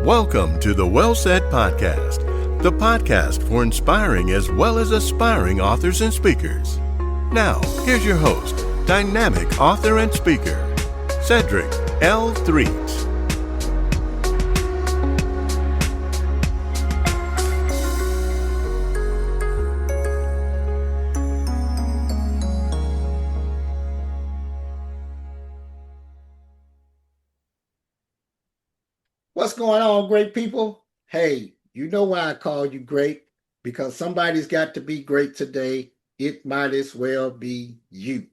Welcome to the Well Said Podcast, the podcast for inspiring as well as aspiring authors and speakers. Now, here's your host, dynamic author and speaker, Cedric L. Threets. What's going on, great people? Hey, you know why I call you great? Because somebody's got to be great today. It might as well be you.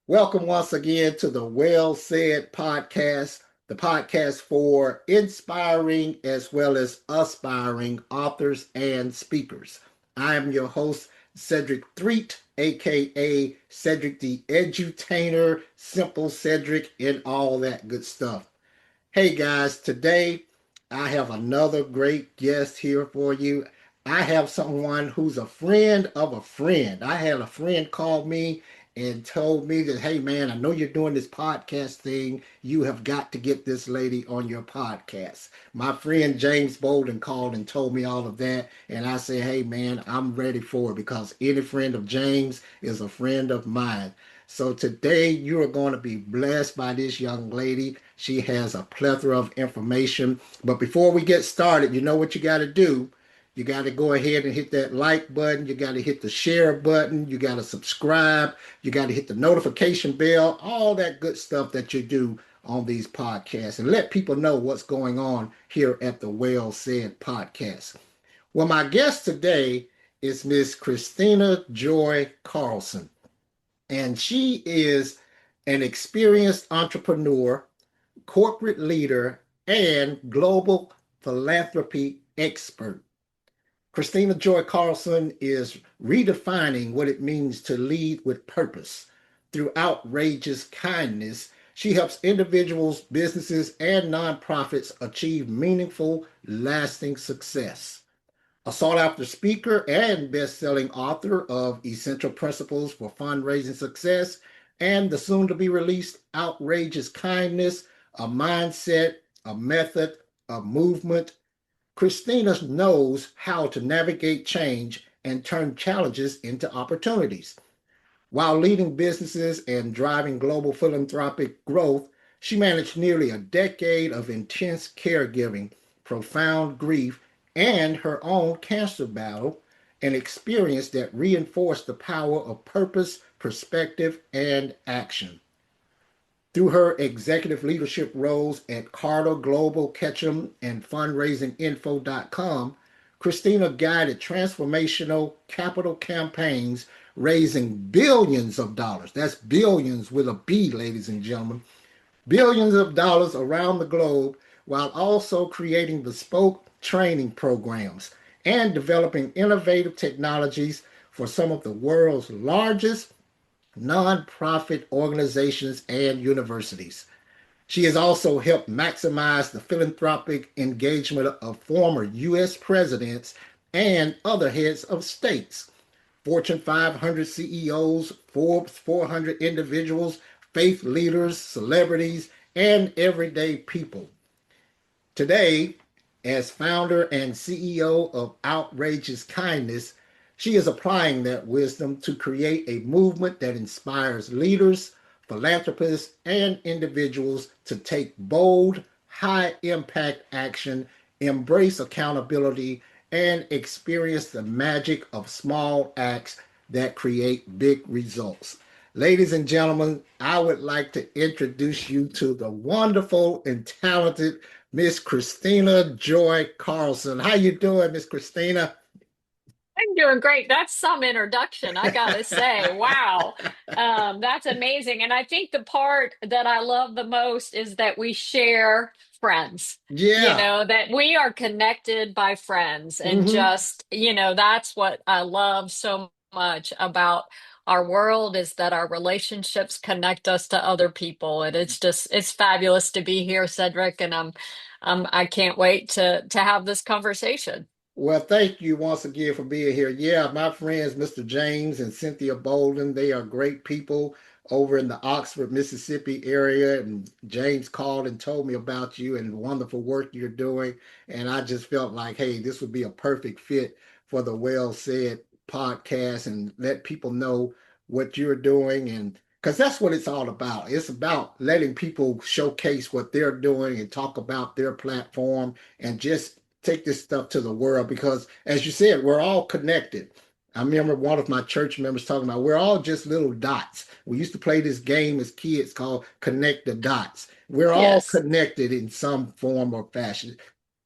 Welcome once again to the Well Said Podcast, the podcast for inspiring as well as aspiring authors and speakers. I am your host, Cedric Threet, aka Cedric the Edutainer, Simple Cedric, and all that good stuff. Hey guys, today I have another great guest here for you. I have someone who's a friend of a friend. I had a friend call me and told me that, hey man, I know you're doing this podcast thing. You have got to get this lady on your podcast. My friend James Bolden called and told me all of that. And I said, hey man, I'm ready for it because any friend of James is a friend of mine. So today you are going to be blessed by this young lady. She has a plethora of information. But before we get started, you know what you got to do. You got to go ahead and hit that like button. You got to hit the share button. You got to subscribe. You got to hit the notification bell, all that good stuff that you do on these podcasts, and let people know what's going on here at the Well Said Podcast. Well, my guest today is Miss Kristina Joy Carlson. And she is an experienced entrepreneur, corporate leader, and global philanthropy expert. Kristina Joy Carlson is redefining what it means to lead with purpose. Through outrageous kindness, she helps individuals, businesses, and nonprofits achieve meaningful, lasting success. A sought-after speaker and best-selling author of Essential Principles for Fundraising Success and the soon-to-be-released Outrageous Kindness, a Mindset, a Method, a Movement, Kristina knows how to navigate change and turn challenges into opportunities. While leading businesses and driving global philanthropic growth, she managed nearly a decade of intense caregiving, profound grief, and her own cancer battle, an experience that reinforced the power of purpose, perspective, and action. Through her executive leadership roles at Carter Global Ketchum and fundraisinginfo.com, Kristina guided transformational capital campaigns raising billions of dollars. That's billions with a B, ladies and gentlemen. Billions of dollars around the globe, while also creating bespoke training programs and developing innovative technologies for some of the world's largest nonprofit organizations and universities. She has also helped maximize the philanthropic engagement of former U.S. presidents and other heads of states, Fortune 500 CEOs, Forbes 400 individuals, faith leaders, celebrities, and everyday people. Today, as founder and CEO of Outrageous Kindness, she is applying that wisdom to create a movement that inspires leaders, philanthropists, and individuals to take bold, high-impact action, embrace accountability, and experience the magic of small acts that create big results. Ladies and gentlemen, I would like to introduce you to the wonderful and talented Miss Kristina Joy Carlson. How you doing, Miss Kristina? I'm doing great. That's some introduction, I gotta say. Wow. That's amazing. And I think the part that I love the most is that we share friends, Yeah. that we are connected by friends. And Mm-hmm. just, that's what I love so much about our world is that our relationships connect us to other people. And it's fabulous to be here, Cedric. And I can't wait to have this conversation. Well, thank you once again for being here. Yeah, my friends, Mr. James and Cynthia Bolden, they are great people over in the Oxford, Mississippi area, and James called and told me about you and the wonderful work you're doing. And I just felt like, hey, this would be a perfect fit for the Well Said podcast and let people know what you're doing. And because that's what it's all about. It's about letting people showcase what they're doing and talk about their platform and just take this stuff to the world. Because as you said, we're all connected. I remember one of my church members talking about we're all just little dots. We used to play this game as kids called Connect the Dots. We're all Yes. connected in some form or fashion.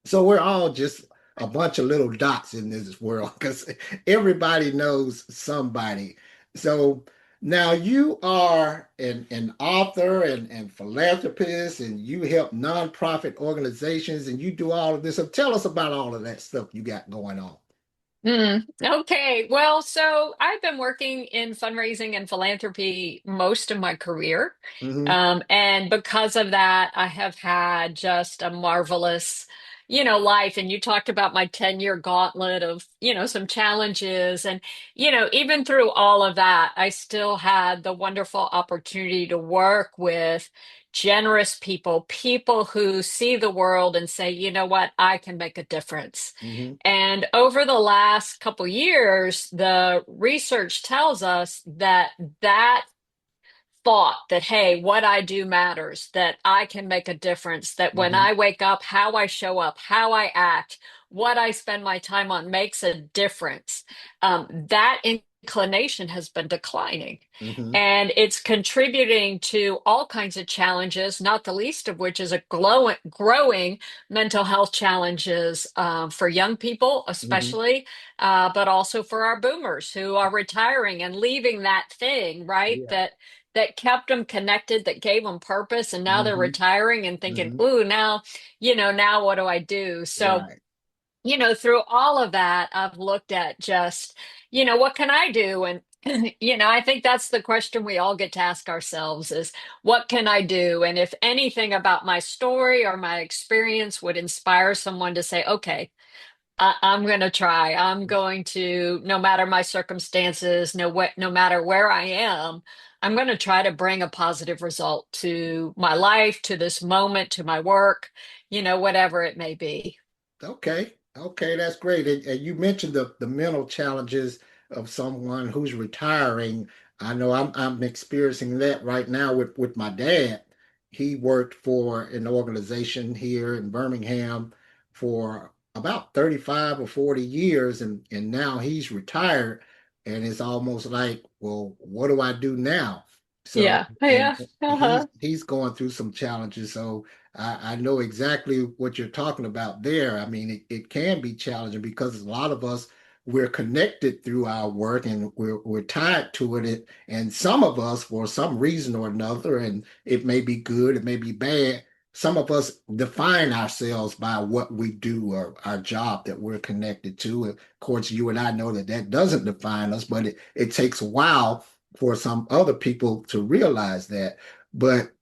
So we're all just a bunch of little dots in this world because everybody knows somebody. So now you are an author and philanthropist, and you help nonprofit organizations, and you do all of this. So tell us about all of that stuff you got going on. Okay. Well, so I've been working in fundraising and philanthropy most of my career. Hmm. And because of that, I have had just a marvelous, life. And you talked about my 10-year gauntlet of, some challenges. And, even through all of that, I still had the wonderful opportunity to work with generous people, people who see the world and say, you know what, I can make a difference. Hmm. And over the last couple years, the research tells us that that thought that, hey, what I do matters, that I can make a difference, that when Hmm. I wake up, how I show up, how I act, what I spend my time on makes a difference. That inclination has been declining. Hmm. And it's contributing to all kinds of challenges, not the least of which is a growing mental health challenges for young people, Hmm. especially, but also for our boomers who are retiring and leaving that thing, right? Yeah. That kept them connected, that gave them purpose, and now they're Hmm. retiring and thinking, Hmm. "Ooh, now, now what do I do?" So, Right. through all of that, I've looked at just, what can I do? And I think that's the question we all get to ask ourselves is, what can I do? And if anything about my story or my experience would inspire someone to say, okay, I'm going to try. I'm going to, no matter my circumstances, no matter where I am, I'm going to try to bring a positive result to my life, to this moment, to my work, whatever it may be. Okay. Okay, that's great. And you mentioned the mental challenges of someone who's retiring. I know I'm experiencing that right now with my dad. He worked for an organization here in Birmingham for about 35 or 40 years, and now he's retired, and it's almost like, well, what do I do now? So, Yeah, and yeah, uh-huh. he's going through some challenges. So I know exactly what you're talking about there. I mean, it can be challenging because a lot of us, we're connected through our work and we're tied to it. And some of us, for some reason or another, and it may be good, it may be bad, some of us define ourselves by what we do or our job that we're connected to. Of course, you and I know that that doesn't define us, but it takes a while for some other people to realize that. But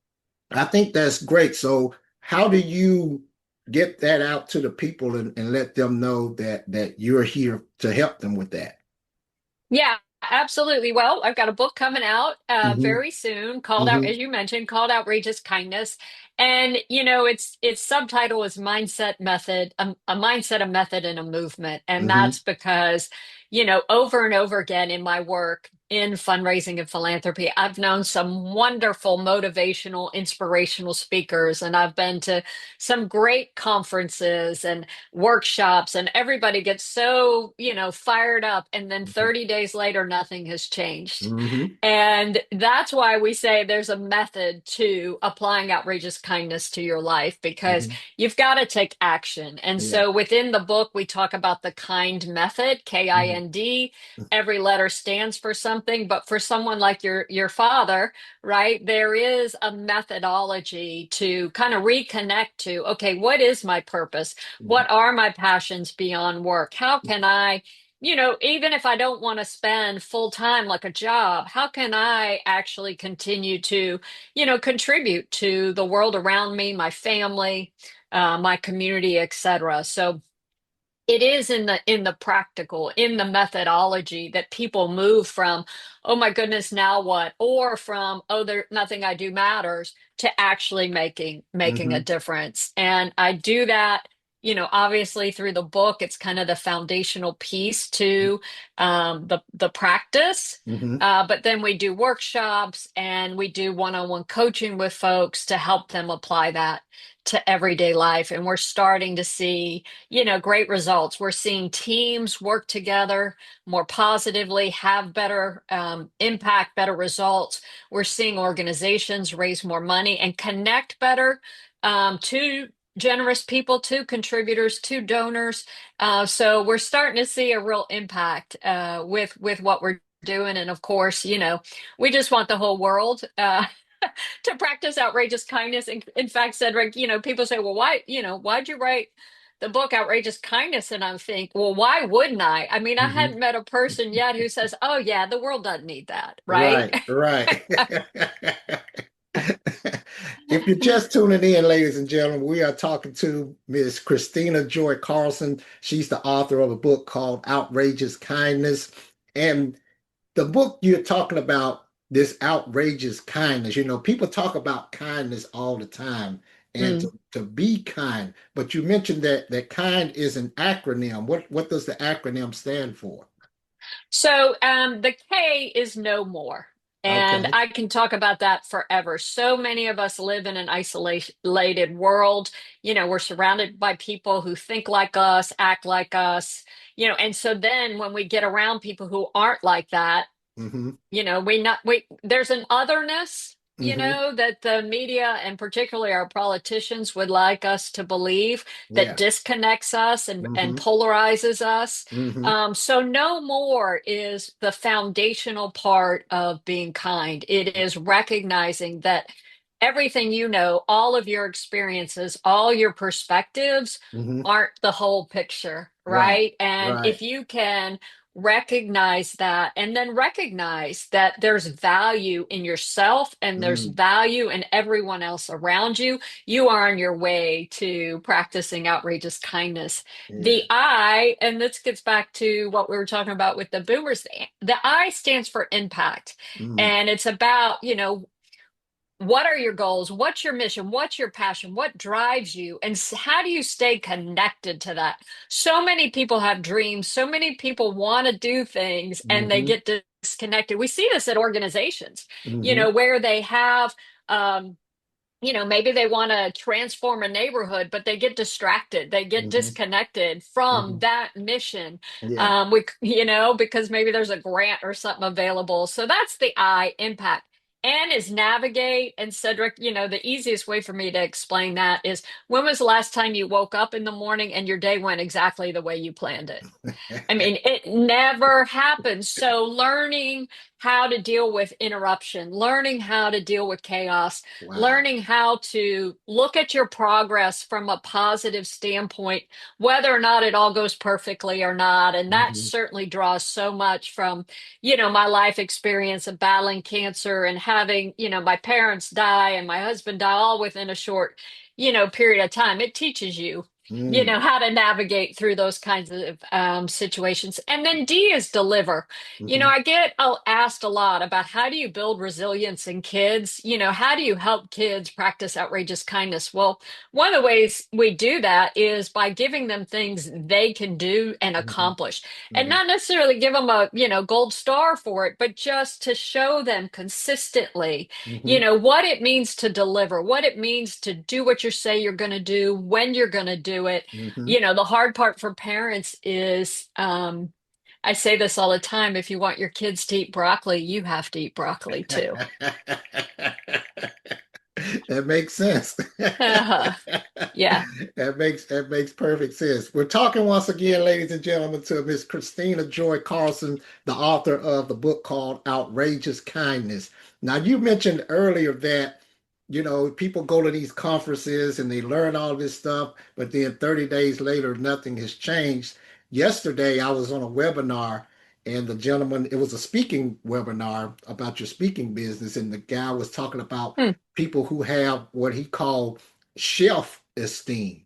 I think that's great. So how do you get that out to the people and let them know that you're here to help them with that? Yeah, absolutely. Well, I've got a book coming out Hmm. very soon called out, Hmm. as you mentioned, called Outrageous Kindness. And its subtitle is Mindset Method, a mindset, a method, and a movement. And Hmm. that's because, over and over again in my work in fundraising and philanthropy, I've known some wonderful motivational, inspirational speakers, and I've been to some great conferences and workshops, and everybody gets so fired up, and then 30 days later nothing has changed. Hmm. And that's why we say there's a method to applying outrageous kindness to your life, because Hmm. you've got to take action. And Yeah. so within the book we talk about the kind method, Hmm. KIND. Every letter stands for something, but for someone like your father, right, there is a methodology to kind of reconnect to, okay, what is my purpose? What are my passions beyond work? How can I, even if I don't want to spend full time like a job, how can I actually continue to, contribute to the world around me, my family, my community, etc. So it is in the practical, in the methodology that people move from, oh my goodness, now what? Or from, oh, there nothing I do matters, to actually making a Mm-hmm. difference. And I do that, obviously through the book. It's kind of the foundational piece to the practice. Mm-hmm. But then we do workshops and we do one-on-one coaching with folks to help them apply that to everyday life. And we're starting to see great results. We're seeing teams work together more positively, have better impact, better results. We're seeing organizations raise more money and connect better to generous people, to contributors, to donors. So we're starting to see a real impact with what we're doing. And of course, we just want the whole world to practice outrageous kindness. In fact, Cedric, people say, well, why'd you write the book Outrageous Kindness? And I think, well, why wouldn't I? I mean, I Mm-hmm. hadn't met a person yet who says, oh, yeah, the world doesn't need that, right? Right, right. If you're just tuning in, ladies and gentlemen, we are talking to Miss Kristina Joy Carlson. She's the author of a book called Outrageous Kindness. And the book you're talking about, this outrageous kindness, people talk about kindness all the time and Mm. to be kind, but you mentioned that kind is an acronym. What does the acronym stand for? So the K is no more. And Okay. I can talk about that forever. So many of us live in an isolated world. We're surrounded by people who think like us, act like us, and so then when we get around people who aren't like that, Mm-hmm. we there's an otherness, Mm-hmm. that the media and particularly our politicians would like us to believe, that Yeah. disconnects us and Mm-hmm. polarizes us. Mm-hmm. So no more is the foundational part of being kind. It is recognizing that everything, all of your experiences, all your perspectives Mm-hmm. aren't the whole picture, Right. right? And Right. if you can recognize that, and then recognize that there's value in yourself and there's Mm. value in everyone else around you, you are on your way to practicing outrageous kindness. Yeah. The I, and this gets back to what we were talking about with the boomers, the I stands for impact. Mm. And it's about, what are your goals? What's your mission? What's your passion? What drives you? And how do you stay connected to that? So many people have dreams. So many people want to do things and they Mm-hmm. get disconnected. We see this at organizations, Mm-hmm. where they have, maybe they want to transform a neighborhood, but they get distracted. They get Mm-hmm. disconnected from Mm-hmm. that mission. Yeah. Because maybe there's a grant or something available. So that's the I, impact. N is navigate. And Cedric, the easiest way for me to explain that is, when was the last time you woke up in the morning and your day went exactly the way you planned it? I mean, it never happens. So learning how to deal with interruption, learning how to deal with chaos, Wow. learning how to look at your progress from a positive standpoint, whether or not it all goes perfectly or not. And that Mm-hmm. certainly draws so much from, my life experience of battling cancer and having, my parents die and my husband die all within a short, period of time. It teaches you, Mm. how to navigate through those kinds of situations. And then D is deliver. Mm-hmm. I get asked a lot about, how do you build resilience in kids? How do you help kids practice outrageous kindness? Well, one of the ways we do that is by giving them things they can do and Mm-hmm. accomplish, and Mm-hmm. not necessarily give them a, gold star for it, but just to show them consistently, Mm-hmm. what it means to deliver, what it means to do what you say you're going to do, when you're going to do it. Mm-hmm. The hard part for parents is, I say this all the time, if you want your kids to eat broccoli, you have to eat broccoli too. That makes sense. Uh-huh. Yeah. That makes perfect sense. We're talking once again, ladies and gentlemen, to Miss Kristina Joy Carlson, the author of the book called Outrageous Kindness. Now, you mentioned earlier that people go to these conferences and they learn all this stuff, but then 30 days later, nothing has changed. Yesterday, I was on a webinar, and the gentleman, it was a speaking webinar about your speaking business, and the guy was talking about Hmm. people who have what he called shelf esteem.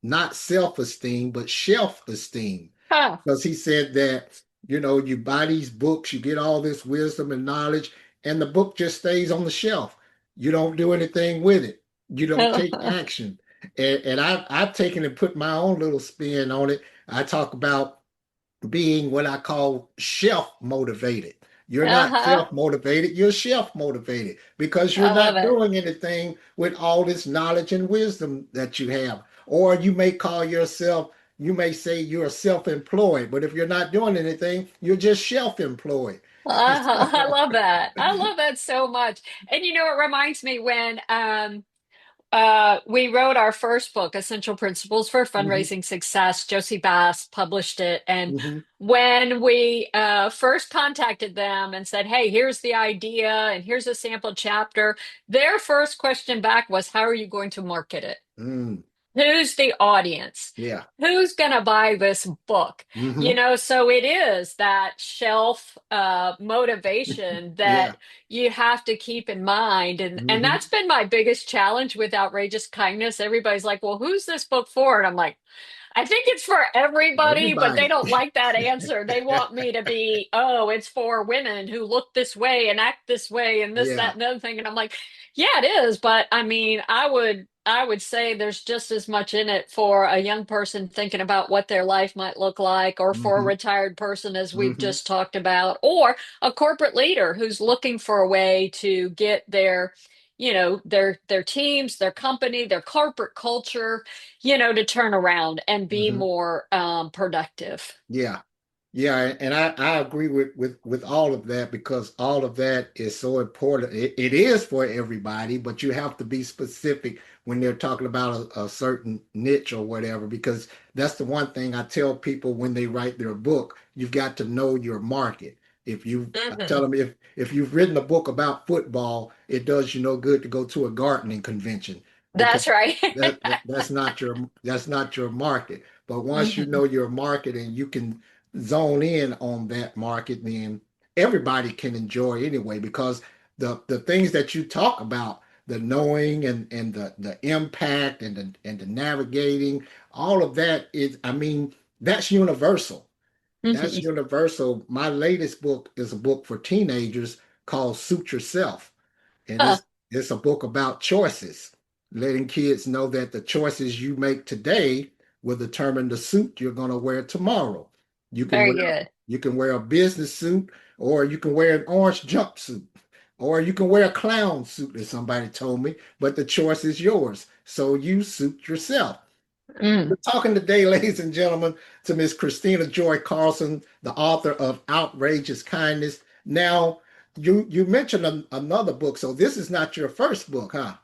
not self-esteem, but shelf-esteem. Huh. Because he said that, you buy these books, you get all this wisdom and knowledge, and the book just stays on the shelf. You don't do anything with it. You don't take action. And I've taken and put my own little spin on it. I talk about being what I call shelf motivated. You're not Uh-huh. self motivated, you're shelf motivated because you're I love not it. doing anything with all this knowledge and wisdom that you have. Or you may call yourself, you may say you're self employed, but if you're not doing anything, you're just shelf employed. I love that. I love that so much. And it reminds me when we wrote our first book, Essential Principles for Mhm, Fundraising Success. Josie Bass published it. And mhm, when we first contacted them and said, hey, here's the idea and here's a sample chapter, their first question back was, how are you going to market it? mm, Who's the audience? yeah. Who's going to buy this book? Mhm, So it is that shelf motivation that yeah. you have to keep in mind. And Mhm. that's been my biggest challenge with Outrageous Kindness. Everybody's like, well, who's this book for? And I'm like, I think it's for everybody, but they Everybody. don't like that answer. They want me to be, oh, it's for women who look this way and act this way and this, that, Yeah. and the other thing. And I'm like, yeah, it is. But I mean, I would say there's just as much in it for a young person thinking about what their life might look like, or for a Mhm, retired person, as we've mhm, just talked about, or a corporate leader who's looking for a way to get their teams, their company, their corporate culture, to turn around and be mhm. more productive. Yeah. Yeah, and I agree with all of that because all of that is so important. It is for everybody, but you have to be specific when they're talking about a certain niche or whatever, because that's the one thing I tell people when they write their book, you've got to know your market. I tell Hmm. them if you've written a book about football, it does you no good to go to a gardening convention because That's right. that's not your market. But once you Hmm. know your market and you can zone in on that market, then everybody can enjoy anyway because the things that you talk about, the knowing and the impact and the navigating, all of that is, I mean, that's universal. That's Hmm. universal. My latest book is a book for teenagers called Suit Yourself. And Huh, it's a book about choices, letting kids know that the choices you make today will determine the suit you're going to wear tomorrow. You can very wear good. you can wear a business suit, or you can wear an orange jumpsuit, or you can wear a clown suit, as somebody told me, but the choice is yours. So you suit yourself. Mm. We're talking today, ladies and gentlemen, to Miss Kristina Joy Carlson, the author of Outrageous Kindness. Now, you mentioned another book, so this is not your first book, huh?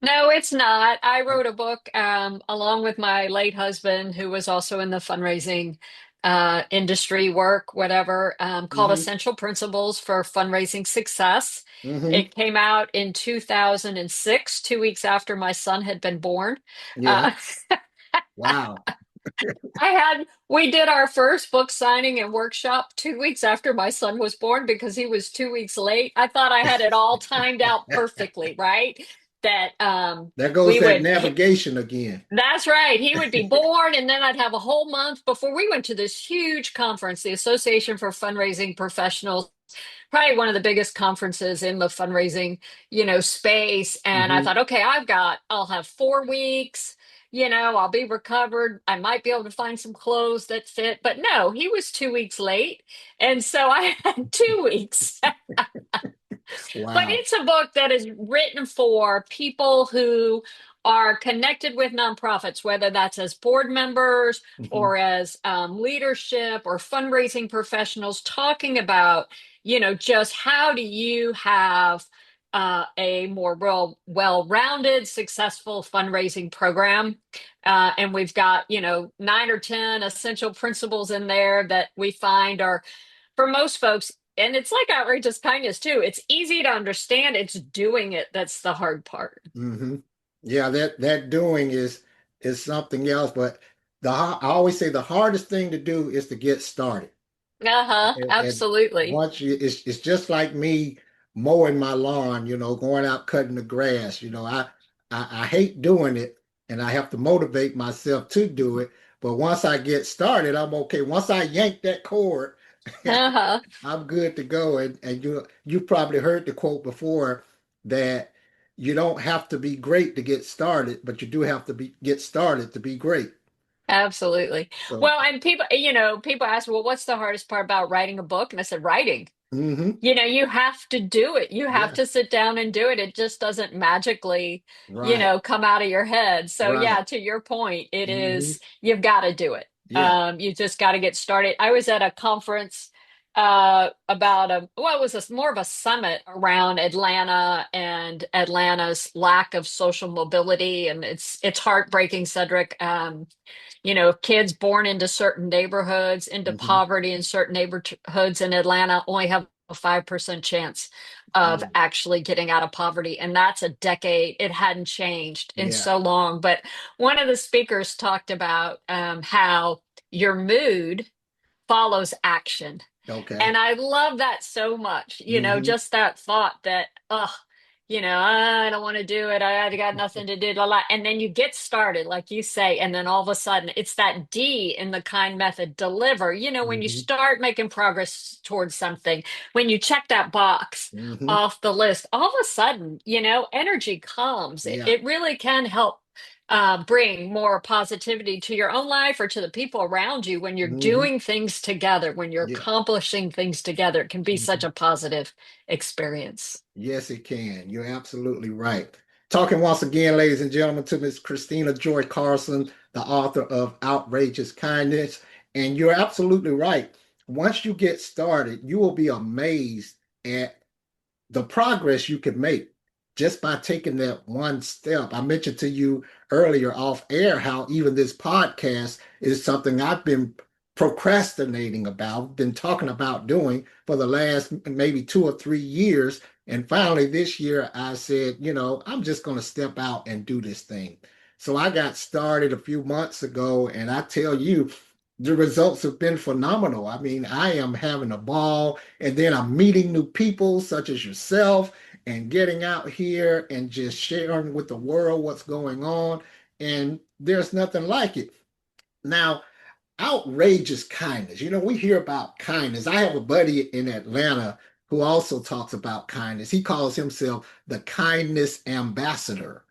No, it's not. I wrote a book along with my late husband, who was also in the fundraising industry, work, whatever, called Hmm. Essential Principles for Fundraising Success. Hmm. It came out in 2006, 2 weeks after my son had been born. Yeah. Uh, Wow. we did our first book signing and workshop 2 weeks after my son was born because he was 2 weeks late. I thought I had it all timed out perfectly, right? That There goes we that would, navigation again. that's right. He would be born, and then I'd have a whole month before we went to this huge conference, the Association for Fundraising Professionals, probably one of the biggest conferences in the fundraising, space. And I Hmm. thought, okay, I'll have 4 weeks, I'll be recovered. I might be able to find some clothes that fit. But no, he was 2 weeks late. And so I had 2 weeks. But Wow. it's a book that is written for people who are connected with nonprofits, whether that's as board members Hmm. or as leadership or fundraising professionals, talking about, just how do you have a more well-rounded, successful fundraising program. And we've got, 9 or 10 essential principles in there that we find are for most folks, and it's like outrageous kindness too. It's easy to understand. It's doing it that's the hard part. Hmm. Yeah, that doing is something else, but I always say the hardest thing to do is to get started. Uh-huh. And Absolutely. once it's just like me mowing my lawn, going out cutting the grass. I hate doing it, and I have to motivate myself to do it. But once I get started, I'm okay. Once I yank that cord, Uh-huh. I'm good to go. And you probably heard the quote before that you don't have to be great to get started, but you do have to get started to be great. Absolutely. So, Well, and people ask, well, what's the hardest part about writing a book? And I said, writing. hmm You have to do it. You have yeah, to sit down and do it. It just doesn't magically, right, come out of your head. So right. yeah, to your point, hmm you've got to do it. Yeah. You just got to get started. I was at a conference it was more of a summit around Atlanta and Atlanta's lack of social mobility. And it's heartbreaking, Cedric. Kids born into certain neighborhoods, into hmm poverty in certain neighborhoods in Atlanta only have a 5% chance of Yeah. actually getting out of poverty. And that's a decade. It hadn't changed in Yeah. so long. But one of the speakers talked about how your mood follows action. Okay. And I love that so much, hmm just that thought that, I don't want to do it. I got nothing to do. La, la. And then you get started, like you say, and then all of a sudden it's that D in the kind method, deliver. When you hmm start making progress towards something, when you check that box hmm off the list, all of a sudden, energy comes. It, Yeah. it really can help bring more positivity to your own life or to the people around you when you're hmm doing things together, when you're Yeah. accomplishing things together. It can be such Mhm. a positive experience. Yes, it can. You're absolutely right. Talking once again, ladies and gentlemen, to Miss Kristina Joy Carlson, the author of Outrageous Kindness. And you're absolutely right. Once you get started, you will be amazed at the progress you can make just by taking that one step. I mentioned to you earlier off air how even this podcast is something I've been procrastinating about, been talking about doing for the last maybe 2 or 3 years. And finally, this year, I said, I'm just going to step out and do this thing. So I got started a few months ago, and I tell you, the results have been phenomenal. I mean, I am having a ball, and then I'm meeting new people such as yourself and getting out here and just sharing with the world what's going on. And there's nothing like it. Now, outrageous kindness. We hear about kindness. I have a buddy in Atlanta who also talks about kindness. He calls himself the kindness ambassador.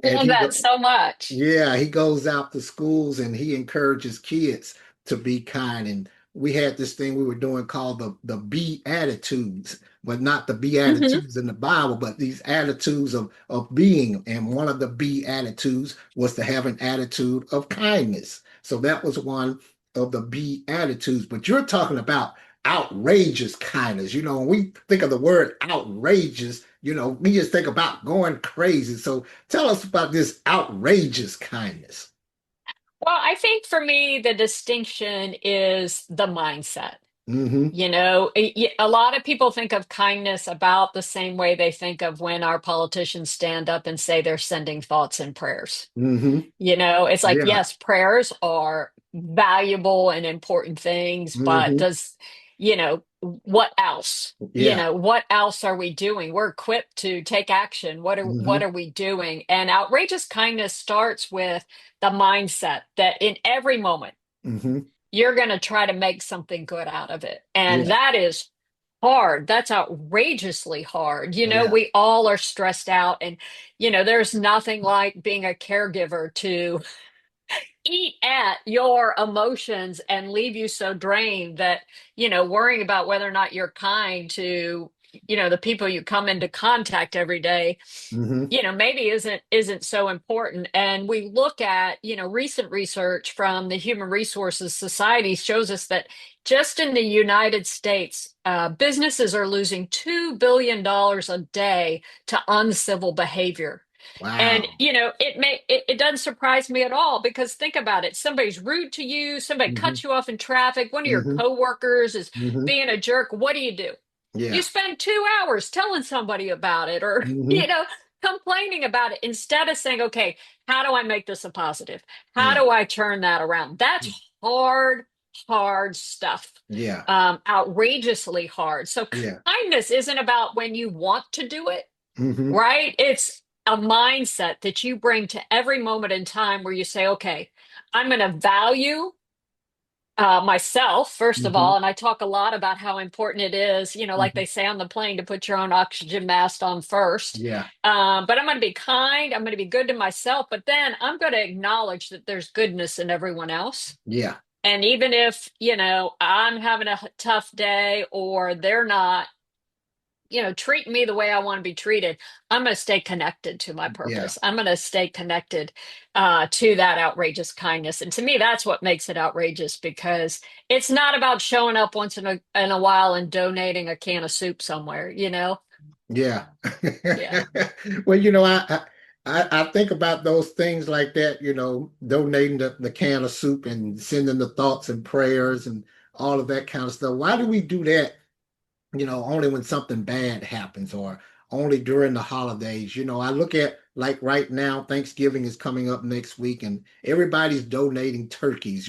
I And love that so much. yeah, he goes out to schools and he encourages kids to be kind. And we had this thing we were doing called the Beatitudes, but not the Hmm. Beatitudes in the Bible, but these attitudes of being. And one of the Beatitudes was to have an attitude of kindness. So that was one of the Beatitudes. But you're talking about outrageous kindness. When we think of the word outrageous, we just think about going crazy. So tell us about this outrageous kindness. Well, I think for me, the distinction is the mindset. Mm-hmm. A lot of people think of kindness about the same way they think of when our politicians stand up and say they're sending thoughts and prayers. Mm-hmm. It's like, Yeah. yes, prayers are valuable and important things, but Mm-hmm. what else? Yeah. What else are we doing? We're equipped to take action. What Mm-hmm. are we doing? And outrageous kindness starts with the mindset that in every moment, Mm-hmm. you're going to try to make something good out of it. And Yeah. that is hard. That's outrageously hard. Yeah. We all are stressed out. And, there's nothing like being a caregiver to eat at your emotions and leave you so drained that, worrying about whether or not you're kind to, the people you come into contact every day, Mm-hmm. maybe isn't so important. And we look at, recent research from the Human Resources Society shows us that just in the United States, businesses are losing $2 billion a day to uncivil behavior. And Wow. it doesn't surprise me at all because think about it. Somebody's rude to you, somebody Mm-hmm. cuts you off in traffic, one of your Mm-hmm. coworkers is Mm-hmm. being a jerk. What do? You Yeah. spend 2 hours telling somebody about it or, Mm-hmm. complaining about it instead of saying, okay, how do I make this a positive? How Yeah. do I turn that around? That's hard, hard stuff. Yeah. Outrageously hard. So Yeah. kindness isn't about when you want to do it, Mm-hmm. right? It's a mindset that you bring to every moment in time where you say, okay, I'm going to value myself, first of Hmm. all. And I talk a lot about how important it is, like Hmm. they say on the plane, to put your own oxygen mask on first. Yeah. But I'm going to be kind, I'm going to be good to myself, but then I'm going to acknowledge that there's goodness in everyone else. Yeah. And even if, I'm having a tough day or they're not, treating me the way I want to be treated, I'm going to stay connected to my Yeah. purpose. I'm going to stay connected to that outrageous kindness. And to me, that's what makes it outrageous, because it's not about showing up once in a while and donating a can of soup somewhere, Yeah. Yeah. Well, I think about those things like that, donating the can of soup and sending the thoughts and prayers and all of that kind of stuff. Why do we do that, only when something bad happens or only during the holidays? I look at, like, right now, Thanksgiving is coming up next week and everybody's donating turkeys,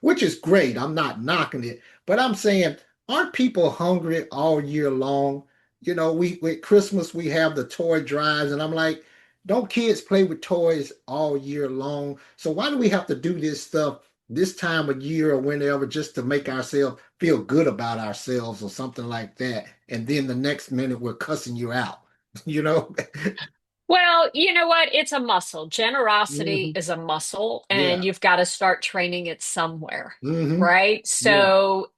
which is great. I'm not knocking it, but I'm saying, aren't people hungry all year long? We with Christmas we have the toy drives, and I'm like, don't kids play with toys all year long? So why do we have to do this stuff this time of year or whenever just to make ourselves feel good about ourselves or something like that? And then the next minute we're cussing you out, you know? Well, you know what? It's a muscle. Generosity Hmm. is a muscle, and Yeah. you've got to start training it somewhere, Hmm. right? Yeah. So,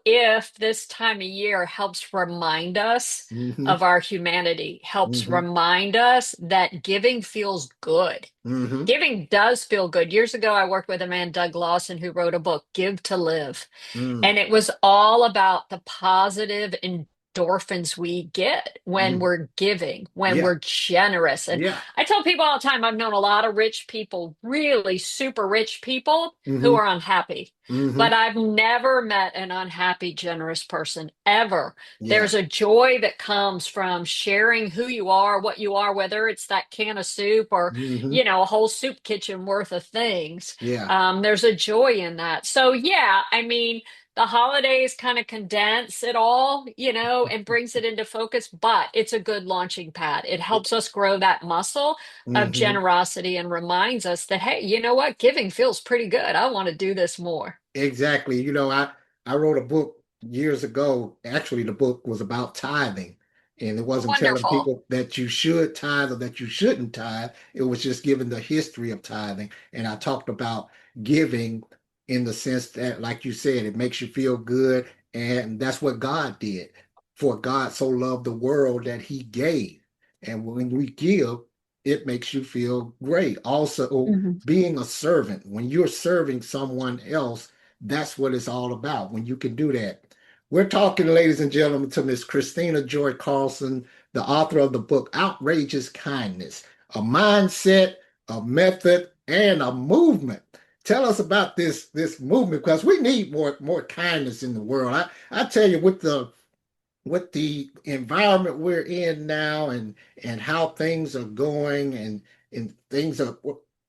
if this time of year helps remind us Hmm. of our humanity, helps Hmm. remind us that giving feels good. Hmm. Giving does feel good. Years ago, I worked with a man, Doug Lawson, who wrote a book, Give to Live. Hmm. And it was all about the positive endorphins we get when Hmm. we're giving, when Yeah. we're generous. And Yeah. I tell people all the time, I've known a lot of rich people, really super rich people who Hmm. are unhappy. Hmm. But I've never met an unhappy, generous person ever. Yeah. There's a joy that comes from sharing who you are, what you are, whether it's that can of soup or, Hmm. a whole soup kitchen worth of things. Yeah. There's a joy in that. So, yeah, I mean, the holidays kind of condense it all, and brings it into focus, but it's a good launching pad. It helps us grow that muscle of Hmm. generosity and reminds us that, hey, you know what? Giving feels pretty good. I want to do this more. Exactly. I wrote a book years ago. Actually, the book was about tithing, and it wasn't telling Wonderful. people that you should tithe or that you shouldn't tithe. It was just giving the history of tithing. And I talked about giving in the sense that, like you said, it makes you feel good, and that's what God did. For God so loved the world that he gave. And when we give, it makes you feel great. Also, Mhm. being a servant, when you're serving someone else, that's what it's all about when you can do that. We're talking, ladies and gentlemen, to Miss Kristina Joy Carlson, the author of the book Outrageous Kindness, a mindset, a method, and a movement. Tell us about this movement, because we need more kindness in the world. I tell you, with the environment we're in now, and how things are going, and things are,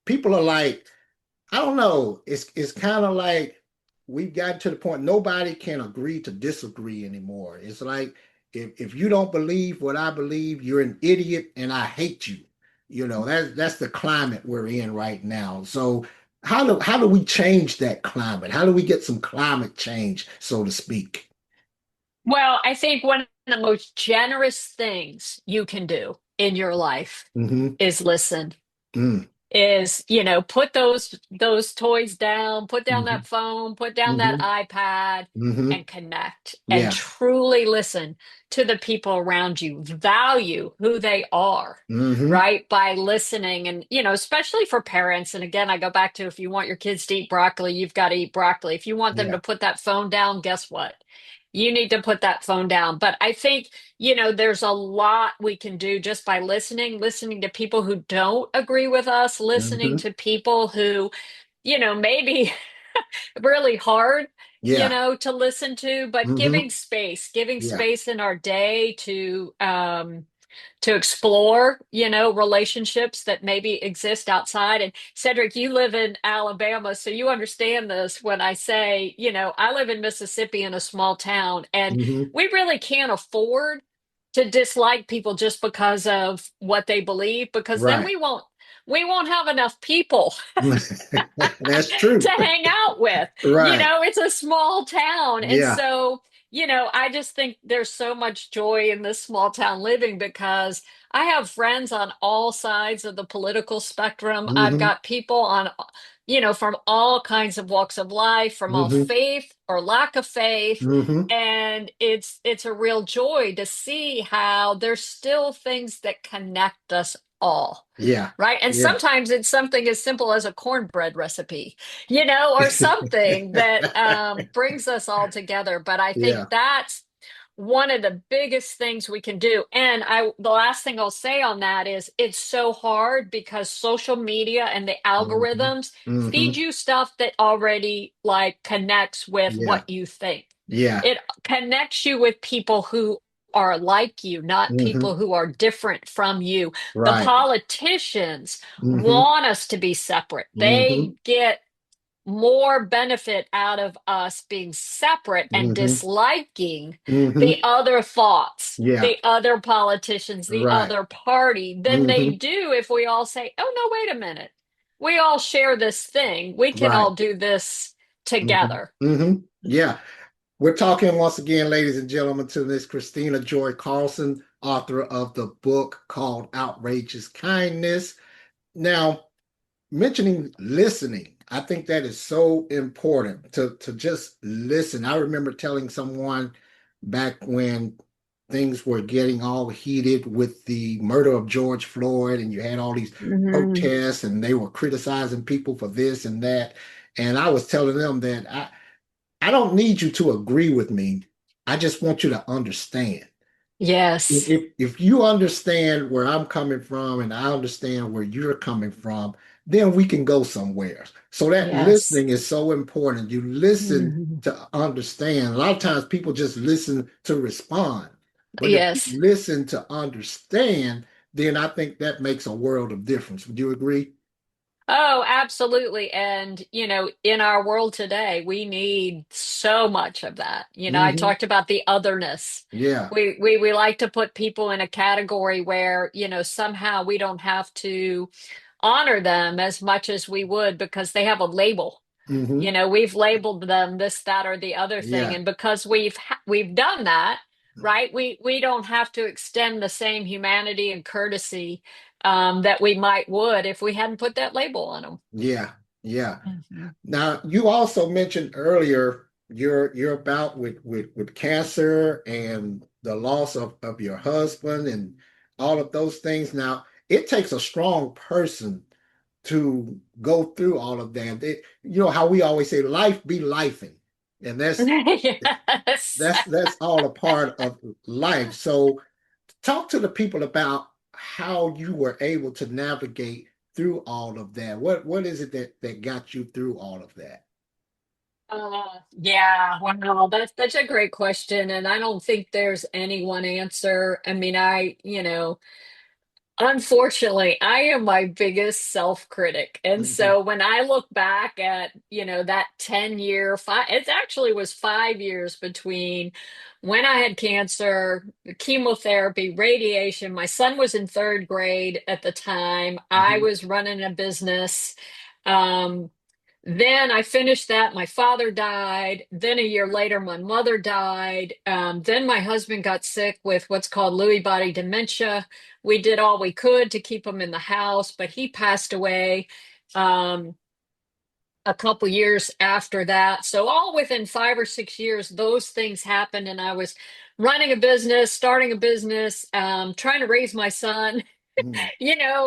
people are like, I don't know. It's kind of like we've gotten to the point nobody can agree to disagree anymore. It's like, if you don't believe what I believe, you're an idiot and I hate you. That's the climate we're in right now. So how do we change that climate? How do we get some climate change, so to speak? Well, I think one of the most generous things you can do in your life Hmm. is listen. Mm. Is, put those toys down, put down Hmm. that phone, put down that Hmm. iPad Hmm. and connect and Yeah. truly listen to the people around you, value who they are, Hmm. right? By listening. And, especially for parents. And again, I go back to, if you want your kids to eat broccoli, you've got to eat broccoli. If you want them Yeah. to put that phone down, guess what? You need to put that phone down. But I think, there's a lot we can do just by listening to people who don't agree with us, listening Hmm. to people who, maybe really hard, Yeah. to listen to, but Hmm. giving Yeah. space in our day to explore, relationships that maybe exist outside. And Cedric, you live in Alabama, so you understand this when I say, I live in Mississippi in a small town, and Hmm. we really can't afford to dislike people just because of what they believe, because then Right. we won't have enough people That's to true. hang out with. Right. It's a small town. And Yeah. so, I just think there's so much joy in this small town living because I have friends on all sides of the political spectrum. I've Hmm. got people from all kinds of walks of life, from all Hmm. faith or lack of faith. Hmm. And it's a real joy to see how there's still things that connect us all. Yeah. Right. And Yeah. sometimes it's something as simple as a cornbread recipe, or something that brings us all together. But I think Yeah. that's one of the biggest things we can do. And the last thing I'll say on that is it's so hard because social media and the Hmm. algorithms Hmm. feed you stuff that already like connects with Yeah. what you think. Yeah. It connects you with people who are like you, not Hmm. people who are different from you. The Right. politicians Hmm. want us to be separate. Hmm. They get more benefit out of us being separate and Hmm. disliking the Hmm. other thoughts, Yeah. the other politicians, the Right. other party than they Hmm. do if we all say, oh, no, wait a minute. We all share this thing. We can Right. all do this Hmm. together. Hmm. Yeah. We're talking once again, ladies and gentlemen, to Miss Kristina Joy Carlson, author of the book called Outrageous Kindness. Now, mentioning listening, I think that is so important to just listen. I remember telling someone back when things were getting all heated with the murder of George Floyd, and you had all these Mhm. protests, and they were criticizing people for this and that. And I was telling them that I don't need you to agree with me. I just want you to understand. Yes. If you understand where I'm coming from and I understand where you're coming from, then we can go somewhere. So that Yes. listening is so important. You listen Mhm. to understand. A lot of times people just listen to respond. But if you Yes. listen to understand, then I think that makes a world of difference. Would you agree? Oh, absolutely. And, in our world today, we need so much of that. I Hmm. talked about the otherness. Yeah. We like to put people in a category where, somehow we don't have to honor them as much as we would because they have a label. Hmm. We've labeled them this, that, or the other thing. Yeah. And because we've done that, right? We don't have to extend the same humanity and courtesy that we might would if we hadn't put that label on them. Yeah. Yeah. Mhm. Now, you also mentioned earlier your bout with cancer and the loss of your husband and all of those things. Now, it takes a strong person to go through all of that. You know how we always say, "Life be lifing," and Yes. that's all a part of life. So, talk to the people about how you were able to navigate through all of that. What is it that got you through all of that? Yeah, wow, that's a great question, and I don't think there's any one answer. I mean, unfortunately, I am my biggest self-critic. And Hmm. so when I look back at, that 10-year, it actually was 5 years between when I had cancer, chemotherapy, radiation. My son was in third grade at the time. I Hmm. was running a business. Um, then I finished that. My father died. Then a year later, my mother died. Then my husband got sick with what's called Lewy body dementia. We did all we could to keep him in the house, but he passed away um, a couple years after that. So, all within 5 or 6 years, those things happened. And I was running a business, starting a business, trying to raise my son Hmm.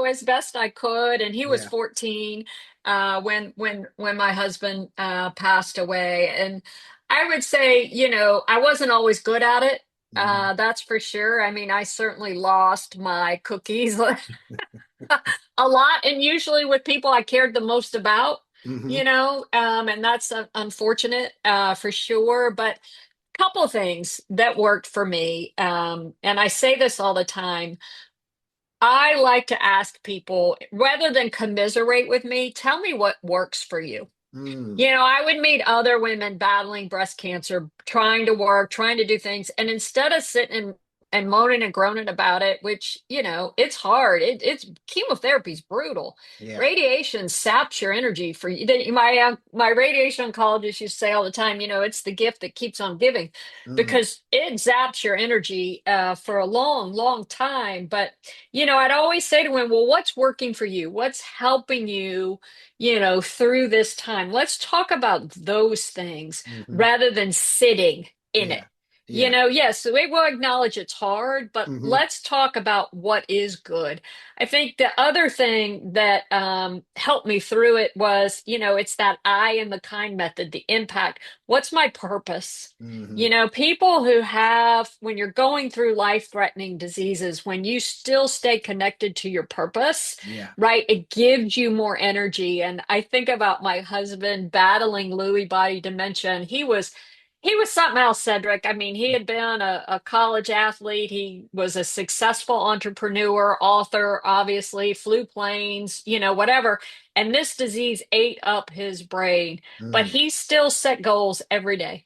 as best I could. And he was Yeah. 14 when my husband passed away. And I would say, I wasn't always good at it. Hmm. That's for sure. I mean, I certainly lost my cookies a lot, and usually with people I cared the most about, Hmm. and that's unfortunate for sure. But couple things that worked for me, and I say this all the time. I like to ask people, rather than commiserate with me, tell me what works for you. Hmm. I would meet other women battling breast cancer, trying to work, trying to do things. And instead of sitting and and moaning and groaning about it, which, it's hard. It's chemotherapy's brutal. Yeah. Radiation saps your energy for you. My radiation oncologist used to say all the time, it's the gift that keeps on giving Mm, because it zaps your energy for a long, long time. But, I'd always say to him, well, what's working for you? What's helping you, through this time? Let's talk about those things hmm. rather than sitting in it. Yeah. Yeah. Yes, we will acknowledge it's hard, but Hmm. let's talk about what is good. I think the other thing that helped me through it was, it's that I and the kind method, the impact. What's my purpose? Hmm. People who have, when you're going through life-threatening diseases, when you still stay connected to your purpose, Yeah. right, it gives you more energy. And I think about my husband battling Lewy body dementia, and he was something else, Cedric. I mean, he had been a college athlete. He was a successful entrepreneur, author, obviously, flew planes, whatever. And this disease ate up his brain, but Mm. he still set goals every day.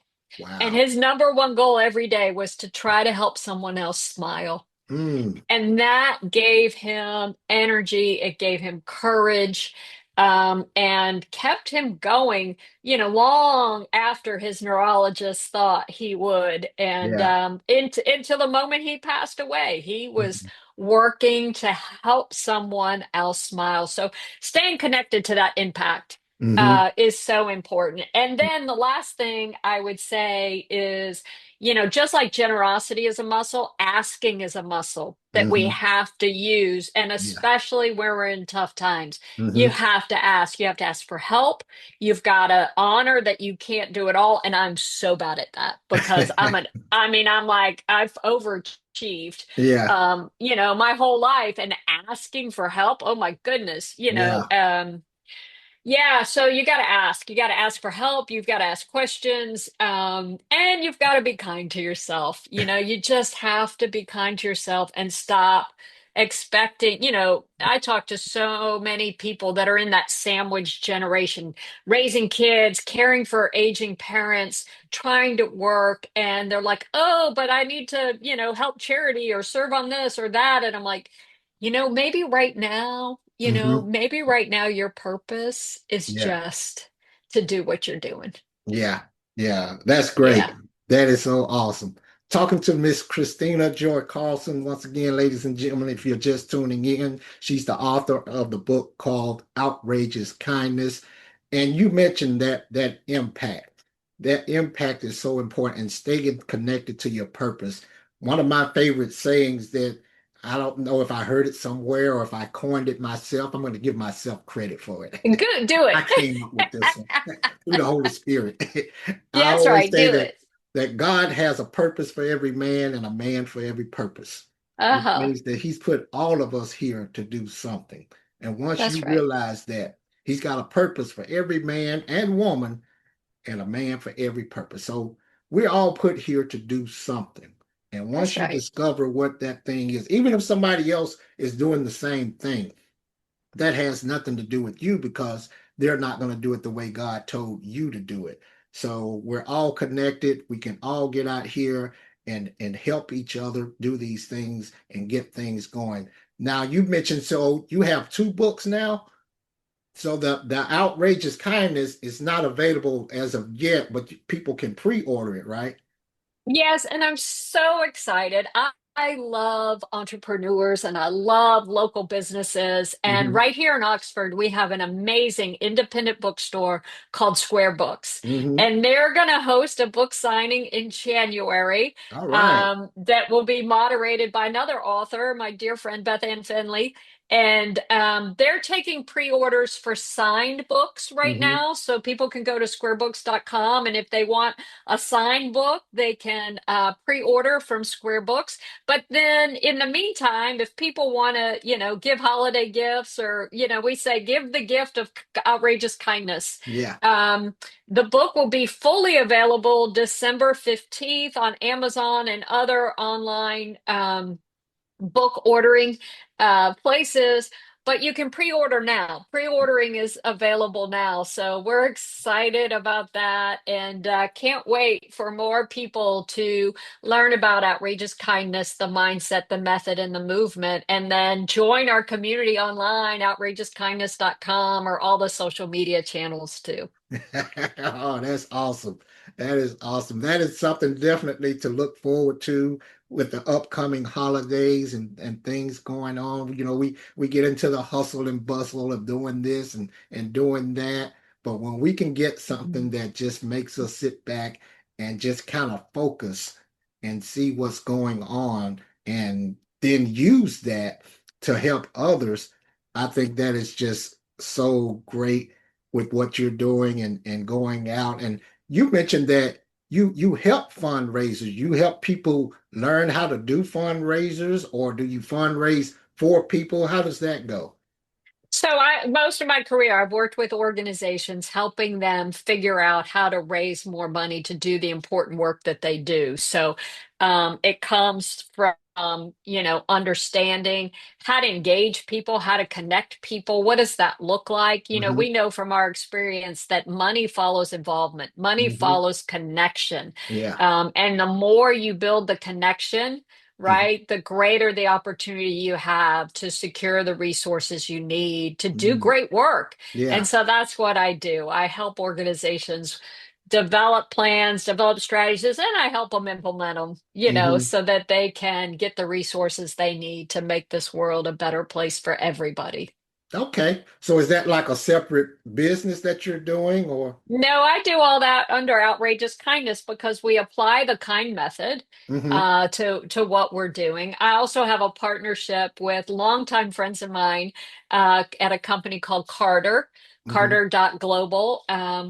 And Wow. his number one goal every day was to try to help someone else smile. Mm. And that gave him energy, it gave him courage, and kept him going, long after his neurologist thought he would. And Yeah. until the moment he passed away, he was Hmm. working to help someone else smile. So staying connected to that impact Hmm. is so important. And then the last thing I would say is, just like generosity is a muscle, asking is a muscle that we Hmm. have to use. And Yeah. especially where we're in tough times, you Hmm. have to ask. You have to ask for help. You've got to honor that you can't do it all. And I'm so bad at that because I'm like, I've overachieved, Yeah. my whole life and asking for help. Oh my goodness, Yeah. yeah, so you got to ask. You got to ask for help. You've got to ask questions. And you've got to be kind to yourself. You just have to be kind to yourself and stop expecting. I talk to so many people that are in that sandwich generation, raising kids, caring for aging parents, trying to work. And they're like, oh, but I need to, help charity or serve on this or that. And I'm like, maybe right now, Hmm. maybe right now your purpose is Yeah. just to do what you're doing. Yeah. Yeah. That's great. Yeah. That is so awesome. Talking to Miss Kristina Joy Carlson once again, ladies and gentlemen, if you're just tuning in, she's the author of the book called Outrageous Kindness. And you mentioned that impact. That impact is so important and staying connected to your purpose. One of my favorite sayings that I don't know if I heard it somewhere or if I coined it myself. I'm going to give myself credit for it. Good, do I it. came up with this one through the Holy Spirit. I Yeah, that's always right. say Do that it. God has a purpose for every man and a man for every purpose, which Uh-huh. means that He's put all of us here to do something. And once you That's right. realize that He's got a purpose for every man and woman and a man for every purpose. So we're all put here to do something. And That's once you right. discover what that thing is, even if somebody else is doing the same thing, that has nothing to do with you because they're not going to do it the way God told you to do it. So we're all connected. We can all get out here and help each other do these things and get things going. Now you mentioned so you have two books now. So the outrageous kindness is not available as of yet, but people can pre-order it, right? Yes, and I'm so excited. I love entrepreneurs and I love local businesses. And Hmm. right here in Oxford, we have an amazing independent bookstore called Square Books. Hmm. And they're going to host a book signing in January All right. that will be moderated by another author, my dear friend Beth Ann Finley. And they're taking pre-orders for signed books right Hmm. now. So people can go to squarebooks.com. And if they want a signed book, they can pre-order from Square Books. But then in the meantime, if people want to, give holiday gifts or, we say give the gift of outrageous kindness. Yeah. The book will be fully available December 15th on Amazon and other online book ordering places. but you can pre-order now. Pre-ordering is available now. So we're excited about that and can't wait for more people to learn about outrageous kindness, the mindset, the method, and the movement, and then join our community online, outrageouskindness.com, or all the social media channels too. Oh, that's awesome. That is awesome. That is something definitely to look forward to with the upcoming holidays and things going on. We get into the hustle and bustle of doing this and doing that. But when we can get something that just makes us sit back and just kind of focus and see what's going on and then use that to help others, I think that is just so great with what you're doing and going out. And you mentioned that you help fundraisers. You help people learn how to do fundraisers, or do you fundraise for people? How does that go? So most of my career, I've worked with organizations helping them figure out how to raise more money to do the important work that they do. So it comes from, understanding how to engage people, how to connect people. What does that look like? Hmm. We know from our experience that money follows involvement, money Hmm. follows connection. Yeah. And the more you build the connection, Hmm. right? The greater the opportunity you have to secure the resources you need to do Hmm. great work. And Yeah. so that's what I do. I help organizations develop plans, develop strategies, and I help them implement them, Hmm. so that they can get the resources they need to make this world a better place for everybody. Okay. So is that like a separate business that you're doing, or? No, I do all that under outrageous kindness because we apply the kind method Hmm. to what we're doing. I also have a partnership with longtime friends of mine at a company called Hmm. Carter.global,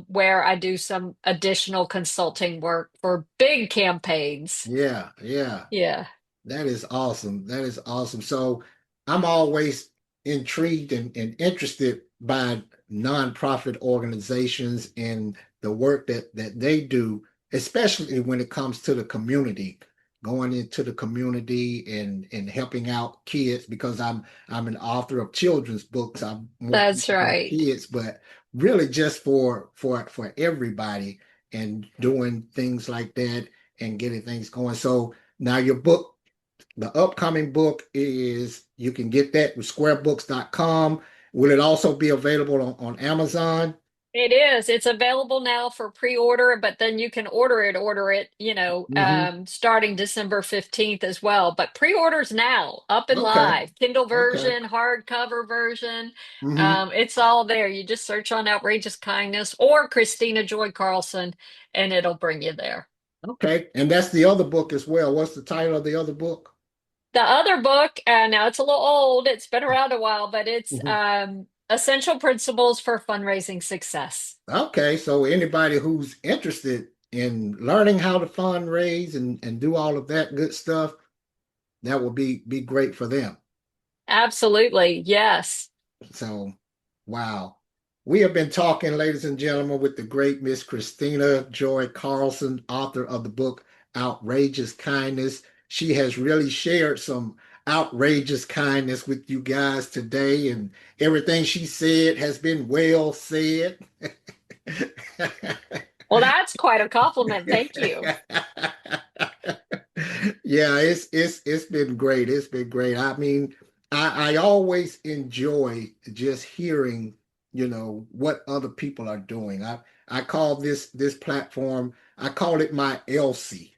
where I do some additional consulting work for big campaigns. Yeah. Yeah. Yeah. That is awesome. That is awesome. So I'm always intrigued and interested by nonprofit organizations and the work that they do, especially when it comes to the community, going into the community and helping out kids because I'm an author of children's books. I'm more That's focused on right. kids, but really just for everybody and doing things like that and getting things going. So now your book, the upcoming book, is you can get that with squarebooks.com. Will it also be available on Amazon? It is. It's available now for pre-order, but then you can order it, Hmm. starting December 15th as well. But pre-orders now, up and Okay. live. Kindle Okay. version, hardcover version. Hmm. It's all there. You just search on Outrageous Kindness or Kristina Joy Carlson, and it'll bring you there. Okay. And that's the other book as well. What's the title of the other book? The other book, now it's a little old, it's been around a while, but it's Mhm. Essential Principles for Fundraising Success. Okay. So anybody who's interested in learning how to fundraise and do all of that good stuff, that will be great for them. Absolutely. Yes. So, wow. We have been talking, ladies and gentlemen, with the great Miss Kristina Joy Carlson, author of the book Outrageous Kindness. She has really shared some outrageous kindness with you guys today, and everything she said has been well said. Well, that's quite a compliment. Thank you. Yeah, it's been great. It's been great. I mean, I always enjoy just hearing, what other people are doing. I call this platform, I call it my Elsie.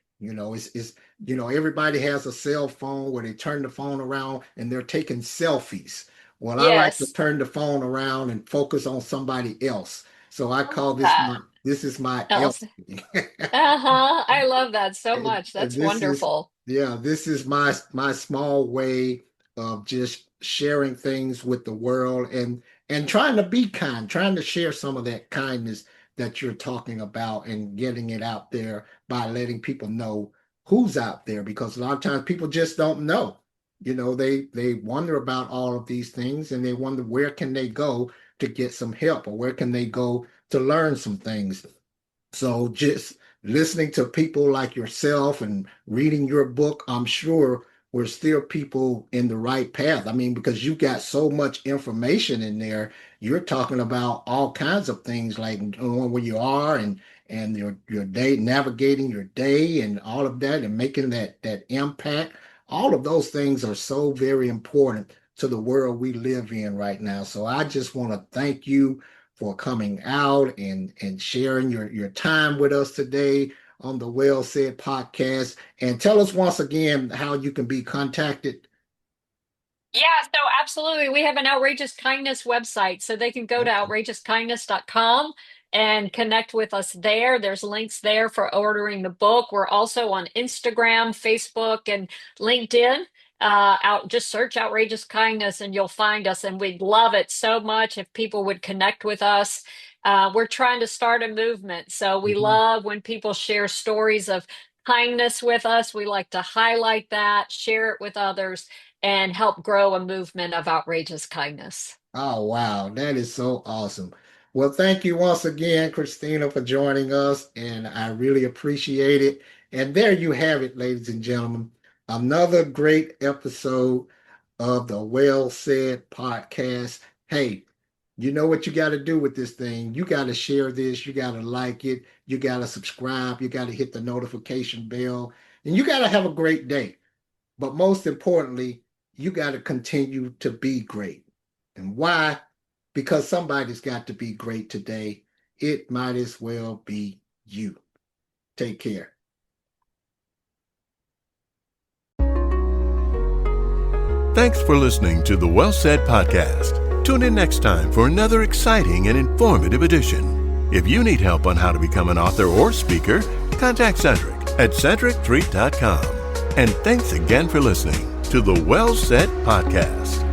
Everybody has a cell phone where they turn the phone around and they're taking selfies. Well, I like to Yes. turn the phone around and focus on somebody else. So I I call love that. this is my Else. Elsie. Uh-huh. I love that so much. And That's wonderful. this is my small way of just sharing things with the world and trying to be kind, trying to share some of that kindness that you're talking about and getting it out there by letting people know who's out there, because a lot of times people just don't know. They wonder about all of these things and they wonder where can they go to get some help, or where can they go to learn some things. So just listening to people like yourself and reading your book, I'm sure we're still people in the right path. I mean, because you got so much information in there, you're talking about all kinds of things like knowing where you are and your day, navigating your day and all of that and making that impact. All of those things are so very important to the world we live in right now. So I just want to thank you for coming out and sharing your time with us today on the Well Said podcast. And tell us once again how you can be contacted. Yeah, so absolutely. We have an Outrageous Kindness website, so they can go to Okay. outrageouskindness.com and connect with us there. There's links there for ordering the book. We're also on Instagram, Facebook, and LinkedIn. Just search Outrageous Kindness and you'll find us. And we'd love it so much if people would connect with us. We're trying to start a movement, so we Mhm. love when people share stories of kindness with us. We like to highlight that, share it with others, and help grow a movement of outrageous kindness. Oh, wow. That is so awesome. Well, thank you once again, Kristina, for joining us, and I really appreciate it. And there you have it, ladies and gentlemen. Another great episode of the Well Said podcast. Hey, you know what you got to do with this thing. You got to share this. You got to like it. You got to subscribe. You got to hit the notification bell. And you got to have a great day. But most importantly, you got to continue to be great. And why? Because somebody's got to be great today. It might as well be you. Take care. Thanks for listening to the Well Said podcast. Tune in next time for another exciting and informative edition. If you need help on how to become an author or speaker, contact Cedric at cedrictreat.com. And thanks again for listening to the Well Said podcast.